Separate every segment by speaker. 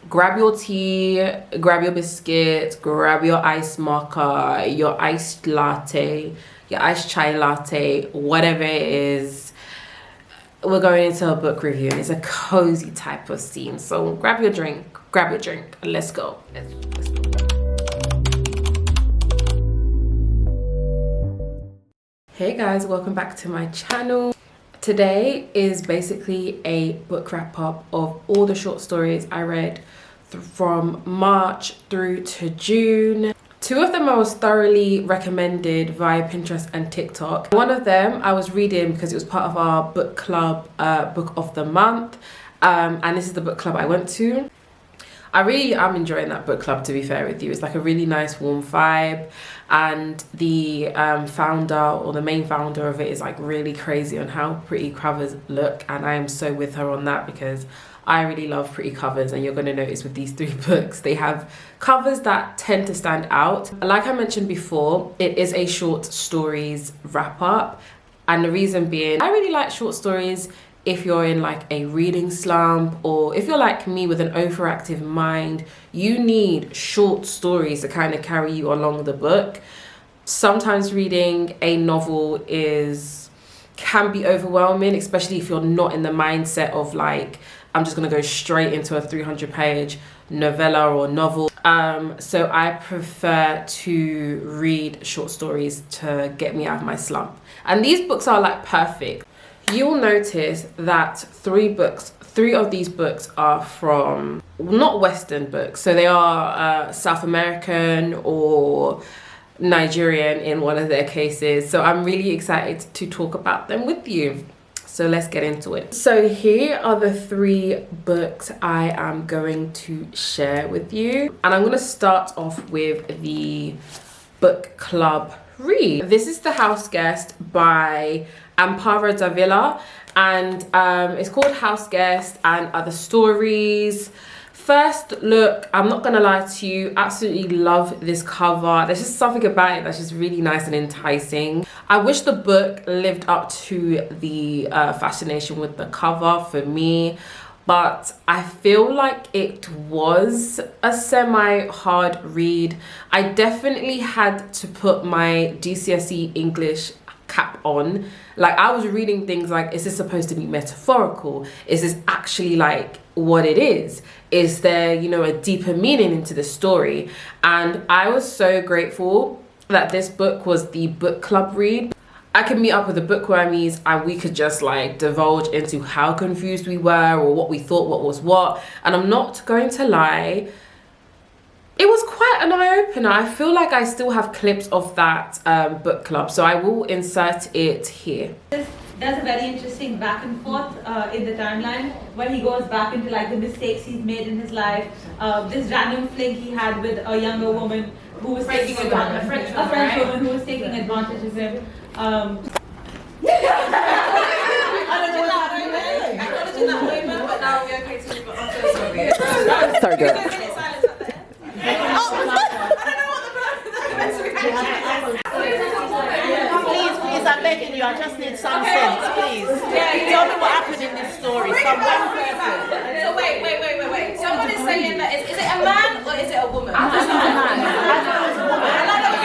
Speaker 1: grab your tea, grab your biscuit, grab your ice mocha, your iced latte, your iced chai latte, whatever it is. We're going into a book review and it's a cozy type of scene. So grab your drink, and let's go. Let's go. Hey guys, welcome back to my channel. Today is basically a book wrap up of all the short stories I read from March through to June. Two of them I was thoroughly recommended via Pinterest and TikTok. One of them I was reading because it was part of our book club book of the month, and this is the book club I went to. I really am enjoying that book club, to be fair with you. It's like a really nice warm vibe, and the founder, or the main founder of it, is like really crazy on how pretty covers look, and I am so with her on that because I really love pretty covers. And you're going to notice with these three books, they have covers that tend to stand out. Like I mentioned before, it is a short stories wrap up, and the reason being, I really like short stories if you're in like a reading slump, or if you're like me with an overactive mind. You need short stories to kind of carry you along the book. Sometimes reading a novel can be overwhelming, especially if you're not in the mindset of like, I'm just gonna go straight into a 300-page novella or novel. So I prefer to read short stories to get me out of my slump. And these books are like perfect. You'll notice that three of these books are from not Western books. So they are South American or Nigerian in one of their cases. So I'm really excited to talk about them with you. So let's get into it. So here are the three books I am going to share with you. And I'm going to start off with the book club read. This is The House Guest by Amparo Davila, and it's called House Guest and Other Stories. First look, I'm not gonna lie to you, absolutely love this cover. There's just something about it that's just really nice and enticing. I wish the book lived up to the fascination with the cover for me, but I feel like it was a semi-hard read. I definitely had to put my GCSE English cap on. Like, I was reading things like, is this supposed to be metaphorical? Is this actually like what it is? Is there, you know, a deeper meaning into the story? And I was so grateful that this book was the book club read. I could meet up with the bookwormies and we could just like divulge into how confused we were or what we thought what was what. And I'm not going to lie, it was quite an eye-opener. I feel like I still have clips of that book club, so I will insert it here.
Speaker 2: There's a very interesting back and forth in the timeline where he goes back into like the mistakes he's made in his life. This random fling he had with a younger woman who was taking advantage, a French woman who was taking advantage of him.
Speaker 1: Sorry, girl.
Speaker 3: Please, I'm begging you, I just need some sense, please. Tell me what happened in this story.
Speaker 4: So wait. Someone is saying that, is it a man or is it a woman?
Speaker 3: I thought it was a man. I thought it was a woman.
Speaker 4: I like that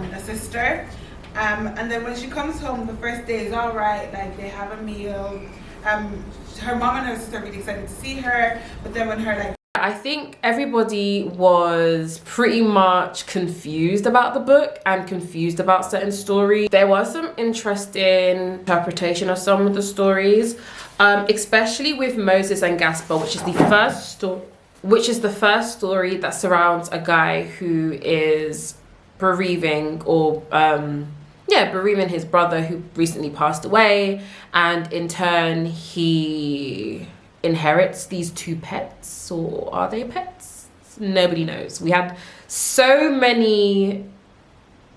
Speaker 4: you're
Speaker 5: a sister, and then when she comes home, the first day is all right, like they have a meal. Her mom and her sister are really excited to see her, but then when her
Speaker 1: I think everybody was pretty much confused about the book and confused about certain stories. There was some interesting interpretation of some of the stories, especially with Moses and Gaspar, which is the first story that surrounds a guy who is bereaving bereaving his brother who recently passed away, and in turn he inherits these two pets, or are they pets? Nobody knows. We had so many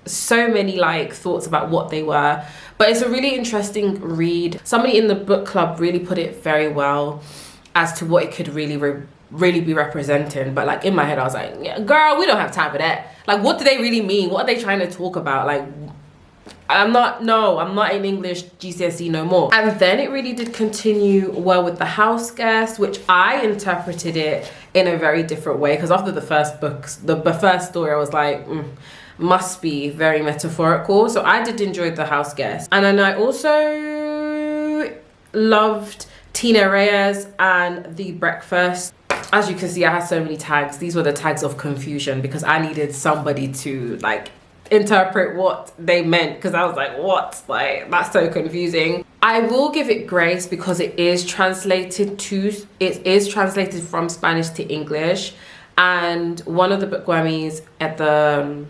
Speaker 1: like thoughts about what they were, but it's a really interesting read. Somebody in the book club really put it very well as to what it could really be representing. But like in my head I was like, yeah, girl, we don't have time for that. Like, what do they really mean? What are they trying to talk about? Like, I'm not in English GCSE no more. And then it really did continue well with the house guest, which I interpreted it in a very different way, because after the first books, the first story, I was like, must be very metaphorical. So I did enjoy the house guest. And then I also loved Tina Reyes and The Breakfast. As you can see, I had so many tags. These were the tags of confusion because I needed somebody to like interpret what they meant, because I was like, what? Like, that's so confusing. I will give it grace because it is translated from Spanish to English, and one of the bookwormies at the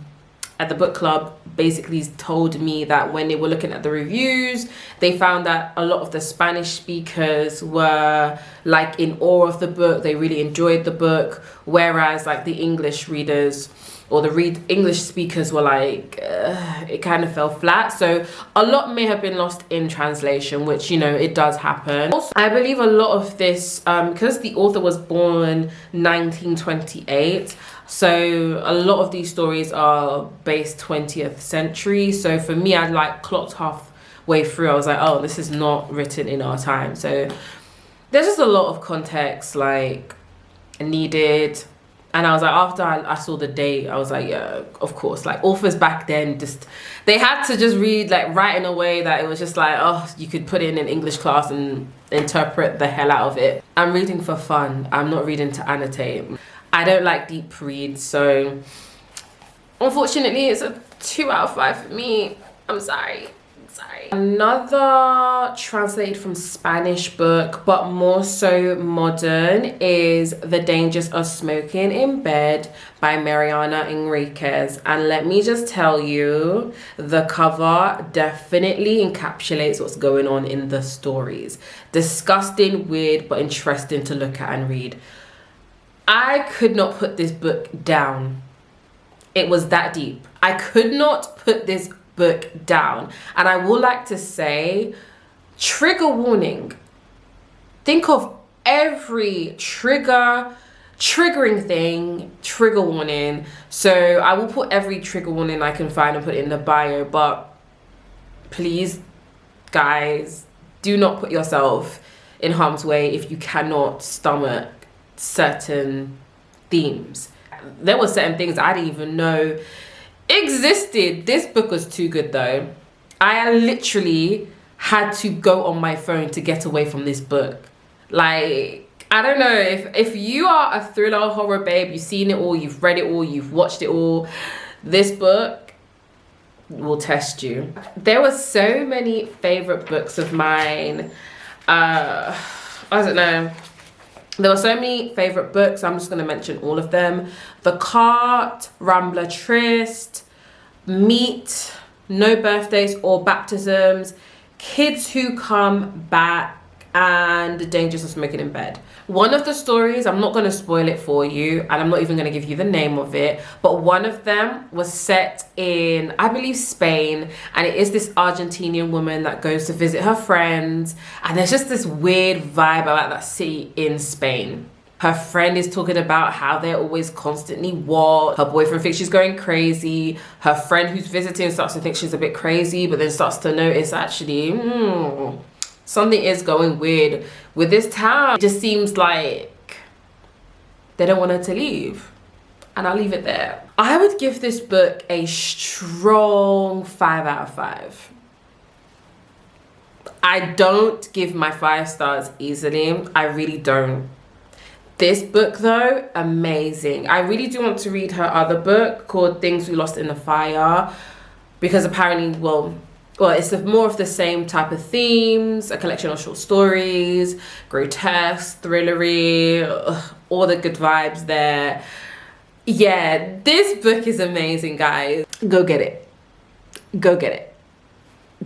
Speaker 1: book club basically told me that when they were looking at the reviews, they found that a lot of the Spanish speakers were like in awe of the book. They really enjoyed the book, whereas like the English readers or the English speakers were like, it kind of fell flat. So a lot may have been lost in translation, which, you know, it does happen. Also, I believe a lot of this, because the author was born 1928, so a lot of these stories are based 20th century. So for me, I like clocked halfway through, I was like, oh, this is not written in our time. So there's just a lot of context like needed. And I was like, after I saw the date, I was like, yeah, of course. Like, authors back then, they had to just write in a way that it was just like, oh, you could put it in an English class and interpret the hell out of it. I'm reading for fun. I'm not reading to annotate. I don't like deep reads, so unfortunately, it's a 2 out of 5 for me. I'm sorry. Another translated from Spanish book, but more so modern, is The Dangers of Smoking in Bed by Mariana Enriquez. And let me just tell you, the cover definitely encapsulates what's going on in the stories. Disgusting, weird, but interesting to look at and read. I could not put this book down. It was that deep. I could not put this book down. And I would like to say, trigger warning. Think of every triggering thing, trigger warning. So I will put every trigger warning I can find and put it in the bio, but please, guys, do not put yourself in harm's way if you cannot stomach certain themes. There were certain things I didn't even know existed. This book was too good though. I literally had to go on my phone to get away from this book. Like, I don't know, if you are a thriller horror babe, you've seen it all, you've read it all, you've watched it all, this book will test you. There were so many favorite books of mine. I don't know. There were so many favorite books. I'm just going to mention all of them. The Cart, Rambler Tryst, Meet, No Birthdays or Baptisms, Kids Who Come Back, and The Dangers of Smoking in Bed. One of the stories, I'm not going to spoil it for you, and I'm not even going to give you the name of it, but one of them was set in, I believe, Spain, and it is this Argentinian woman that goes to visit her friends, and there's just this weird vibe about that city in Spain. Her friend is talking about how they're always constantly what? Her boyfriend thinks she's going crazy. Her friend who's visiting starts to think she's a bit crazy, but then starts to notice actually, something is going weird with this town. It just seems like they don't want her to leave. And I'll leave it there. I would give this book a strong 5 out of 5. I don't give my 5 stars easily. I really don't. This book though, amazing. I really do want to read her other book called Things We Lost in the Fire, because apparently, well, it's more of the same type of themes, a collection of short stories, grotesque, thrillery, all the good vibes there. Yeah, this book is amazing, guys. Go get it. Go get it.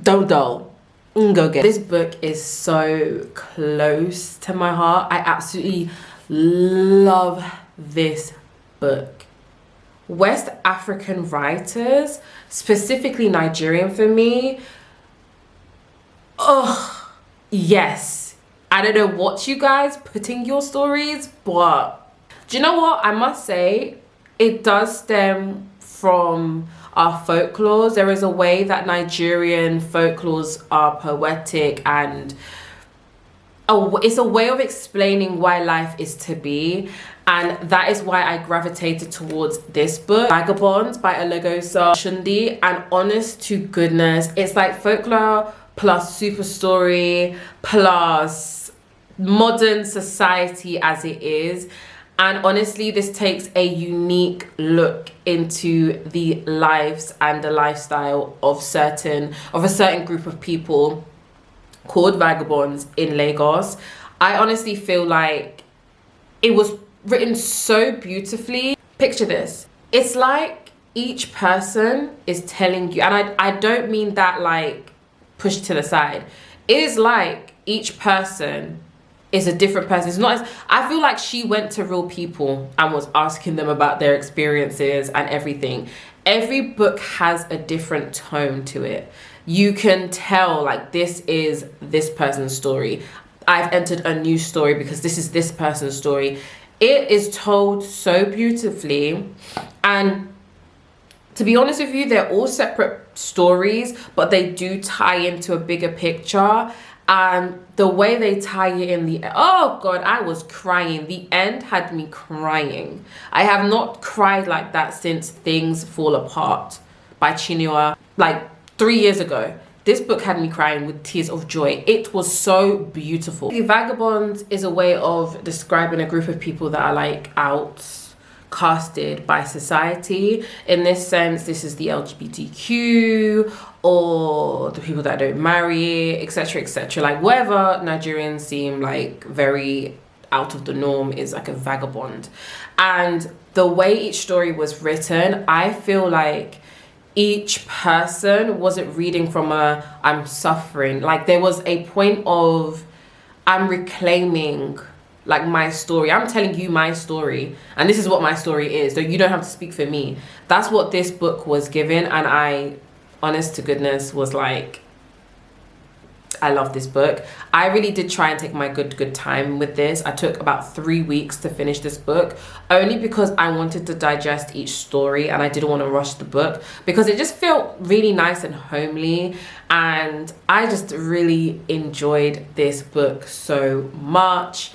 Speaker 1: Don't dull. Go get it. This book is so close to my heart. I absolutely love this book. West African writers, specifically Nigerian for me, oh yes. I don't know what you guys put in your stories, but do you know what? I must say it does stem from our folklores. There is a way that Nigerian folklores are poetic, and it's a way of explaining why life is to be. And that is why I gravitated towards this book, Vagabonds by Olegosa Shundi. And honest to goodness, it's like folklore plus super story plus modern society as it is. And honestly, this takes a unique look into the lives and the lifestyle of a certain group of people called Vagabonds in Lagos. I honestly feel like it was written so beautifully. Picture this. It's like each person is telling you, and I don't mean that like pushed to the side. It is like each person is a different person. It's not as, I feel like she went to real people and was asking them about their experiences and everything. Every book has a different tone to it. You can tell like this is this person's story. I've entered a new story because this is this person's story. It is told so beautifully, and to be honest with you, they're all separate stories, but they do tie into a bigger picture. And the way they tie it in oh god, I was crying. The end had me crying. I have not cried like that since Things Fall Apart by Chinua, like 3 years ago. This book had me crying with tears of joy. It was so beautiful. The Vagabonds is a way of describing a group of people that are like outcasted by society. In this sense, this is the LGBTQ or the people that don't marry, etc, etc. Like whatever Nigerians seem like very out of the norm is like a vagabond. And the way each story was written, I feel like each person wasn't reading from I'm suffering. Like there was a point of I'm reclaiming like my story. I'm telling you my story, and this is what my story is, so you don't have to speak for me. That's what this book was given, and I, honest to goodness, was like, I love this book. I really did try and take my good time with this. I took about 3 weeks to finish this book, only because I wanted to digest each story and I didn't want to rush the book because it just felt really nice and homely, and I just really enjoyed this book so much.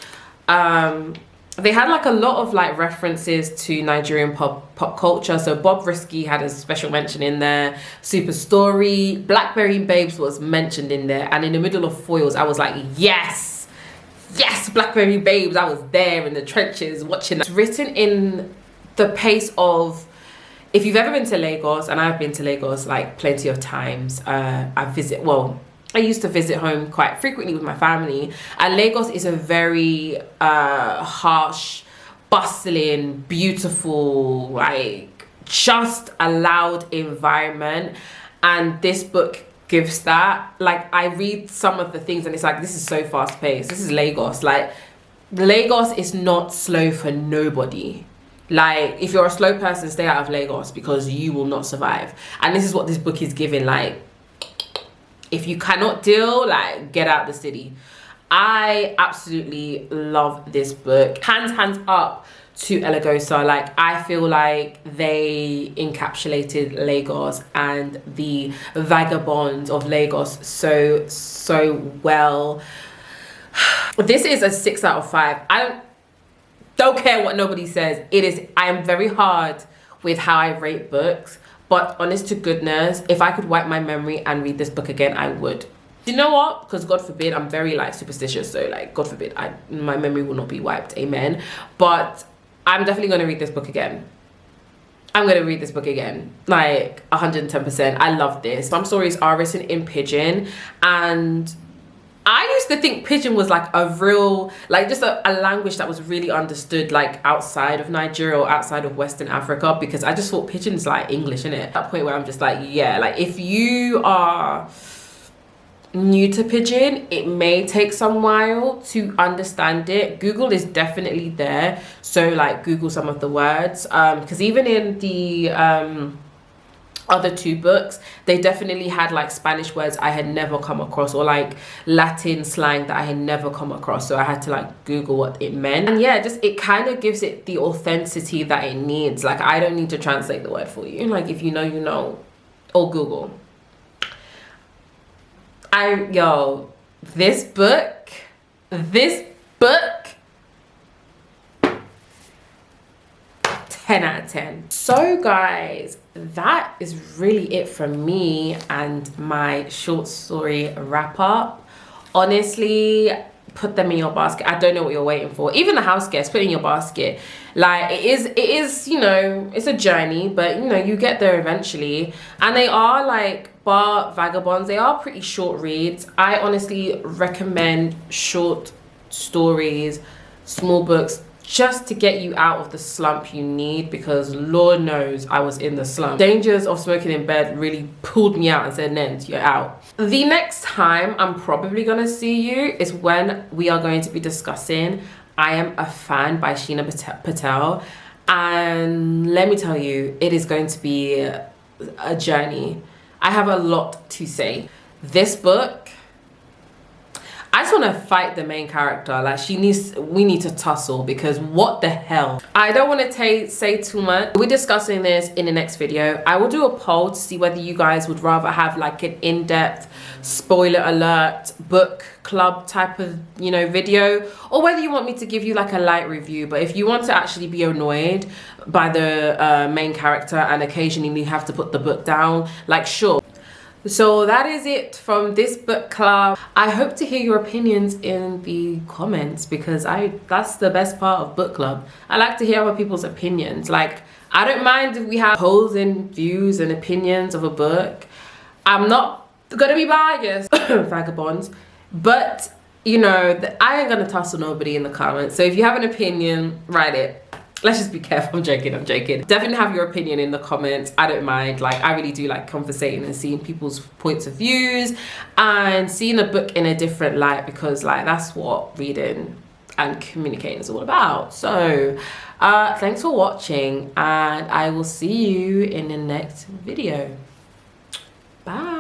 Speaker 1: They had like a lot of like references to Nigerian pop culture. So Bob Risky had a special mention in there. Super Story, Blackberry Babes was mentioned in there. And in the middle of Foils, I was like, yes, yes, Blackberry Babes. I was there in the trenches watching that. It's written in the pace of, if you've ever been to Lagos, and I've been to Lagos like plenty of times, I used to visit home quite frequently with my family, and Lagos is a very harsh, bustling, beautiful, like just a loud environment, and this book gives that. Like I read some of the things and it's like, this is so fast paced. This is Lagos. Like Lagos is not slow for nobody. Like if you're a slow person, stay out of Lagos because you will not survive. And this is what this book is giving. Like if you cannot deal, like get out the city. I absolutely love this book. Hands up to Elegosa. Like I feel like they encapsulated Lagos and the vagabonds of Lagos so well. This is a 6 out of 5. I don't care what nobody says. I am very hard with how I rate books. But honest to goodness, if I could wipe my memory and read this book again, I would. You know what? Because God forbid, I'm very like superstitious. So like, God forbid, my memory will not be wiped. Amen. But I'm definitely going to read this book again. I'm going to read this book again. Like 110%. I love this. Some stories are written in Pidgin, and I used to think Pidgin was like a real, like just a language that was really understood like outside of Nigeria or outside of Western Africa, because I just thought Pidgin's like English, innit? At that point where I'm just like, yeah, like if you are new to Pidgin, it may take some while to understand it. Google is definitely there, so like Google some of the words, because even in the other two books, they definitely had like Spanish words I had never come across, or like Latin slang that I had never come across, so I had to like Google what it meant. And yeah, just it kind of gives it the authenticity that it needs. Like I don't need to translate the word for you, like if you know, you know, or Google. This book 10 out of 10. So guys, that is really it from me and my short story wrap up. Honestly, put them in your basket. I don't know what you're waiting for. Even the house guests, put it in your basket. Like it is, you know, it's a journey, but you know, you get there eventually. And they are like, bar Vagabonds, they are pretty short reads. I honestly recommend short stories, small books, just to get you out of the slump you need, because Lord knows I was in the slump. Dangers of smoking in bed really pulled me out and said, Nens, you're out. The next time I'm probably gonna see you is when we are going to be discussing I Am a Fan by Sheena Patel. And let me tell you, it is going to be a journey. I have a lot to say. This book, I just want to fight the main character. Like we need to tussle, because what the hell. I don't want to say too much. We're discussing this in the next video. I will do a poll to see whether you guys would rather have like an in-depth spoiler alert book club type of, you know, video, or whether you want me to give you like a light review. But if you want to actually be annoyed by the main character and occasionally have to put the book down, like sure. So that is it from this book club. I hope to hear your opinions in the comments, because that's the best part of book club. I like to hear other people's opinions. Like I don't mind if we have polls and views and opinions of a book. I'm not gonna be biased, Vagabonds, but you know, I ain't gonna tussle nobody in the comments. So if you have an opinion, write it. Let's just be careful. I'm joking. Definitely have your opinion in the comments. I don't mind. Like I really do like conversating and seeing people's points of views and seeing a book in a different light, because like that's what reading and communicating is all about. So thanks for watching, and I will see you in the next video. Bye.